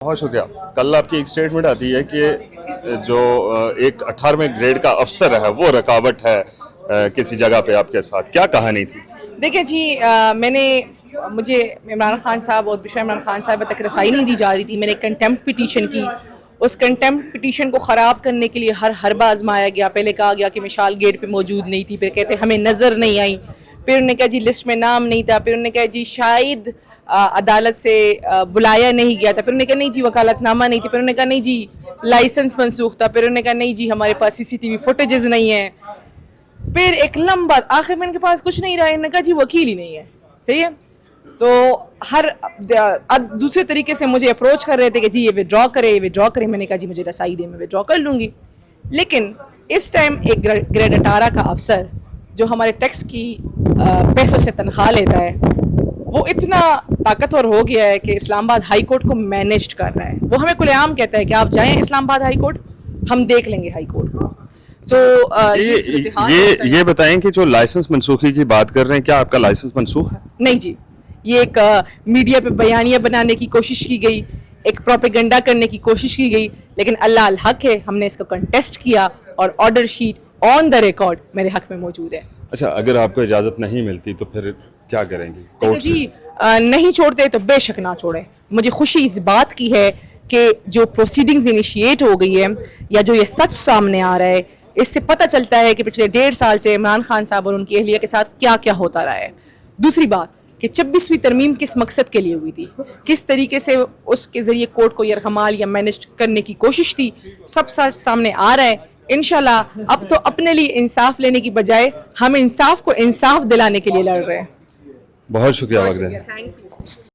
بہت شکریہ. کل آپ کی ایک اسٹیٹمنٹ آتی ہے کہ جو ایک 18ویں گریڈ کا افسر ہے وہ رکاوٹ ہے کسی جگہ پہ آپ کے ساتھ، کیا کہانی تھی؟ دیکھیں جی، مجھے عمران خان صاحب اور بشرا عمران خان صاحب تک رسائی نہیں دی جا رہی تھی. میں نے کنٹیمپٹ پٹیشن کی. اس کنٹیمپٹ پٹیشن کو خراب کرنے کے لیے ہر حربہ آزمایا گیا. پہلے کہا گیا کہ مشال گیٹ پہ موجود نہیں تھی، پھر کہتے ہمیں نظر نہیں آئی، پھر انہوں نے کہا جی لسٹ میں نام نہیں تھا، پھر انہوں نے کہا جی شاید عدالت سے بلایا نہیں گیا تھا، پھر انہوں نے کہا نہیں جی وکالت نامہ نہیں تھی، پھر انہوں نے کہا نہیں جی لائسنس منسوخ تھا، پھر انہوں نے کہا نہیں جی ہمارے پاس سی سی ٹی وی فوٹیجز نہیں ہیں. پھر ایک لمبا آخر میں ان کے پاس کچھ نہیں رہا. انہوں نے کہا جی وکیل ہی نہیں ہے. صحیح ہے. تو ہر دوسرے طریقے سے مجھے اپروچ کر رہے تھے کہ جی یہ وڈرا کرے. میں نے کہا جی مجھے رسائی دے، میں وڈرا کر لوں گی. لیکن اس ٹائم ایک گریڈ 18 کا افسر جو ہمارے ٹیکس کی پیسوں سے تنخواہ لیتا ہے، وہ اتنا طاقتور ہو گیا ہے کہ اسلام آباد ہائی کورٹ کو مینیج کر رہا ہے. وہ ہمیں کھلے عام کہتا ہے کہ آپ جائیں اسلام آباد ہائی کورٹ، ہم دیکھ لیں گے ہائی کورٹ کو. تو یہ بتائیں کہ جو لائسنس منسوخی کی بات کر رہے ہیں، کیا آپ کا لائسنس منسوخ ہے؟ نہیں جی، یہ ایک میڈیا پہ بیانیہ بنانے کی کوشش کی گئی، ایک پروپیگنڈا کرنے کی کوشش کی گئی، لیکن اللہ الحق ہے ہم نے اس کو کنٹیسٹ کیا اور order sheet on the record میرے حق میں موجود ہے. اچھا، اگر آپ کو اجازت نہیں ملتی تو پھر کیا کریں گے؟ جی نہیں چھوڑتے تو بے شک نہ چھوڑیں. مجھے خوشی اس بات کی ہے کہ جو پروسیڈنگز انیشیٹ ہو گئی ہے یا جو یہ سچ سامنے آ رہا ہے، اس سے پتہ چلتا ہے کہ پچھلے 1.5 سال سے عمران خان صاحب اور ان کی اہلیہ کے ساتھ کیا کیا ہوتا رہا ہے. دوسری بات کہ 26ویں ترمیم کس مقصد کے لیے ہوئی تھی، کس طریقے سے اس کے ذریعے کورٹ کو یرغمال یا مینیج کرنے کی کوشش تھی، سب سامنے آ رہا ہے. انشاءاللہ اب تو اپنے لیے انصاف لینے کی بجائے ہم انصاف کو انصاف دلانے کے لیے لڑ رہے ہیں. بہت شکریہ وقت دینے.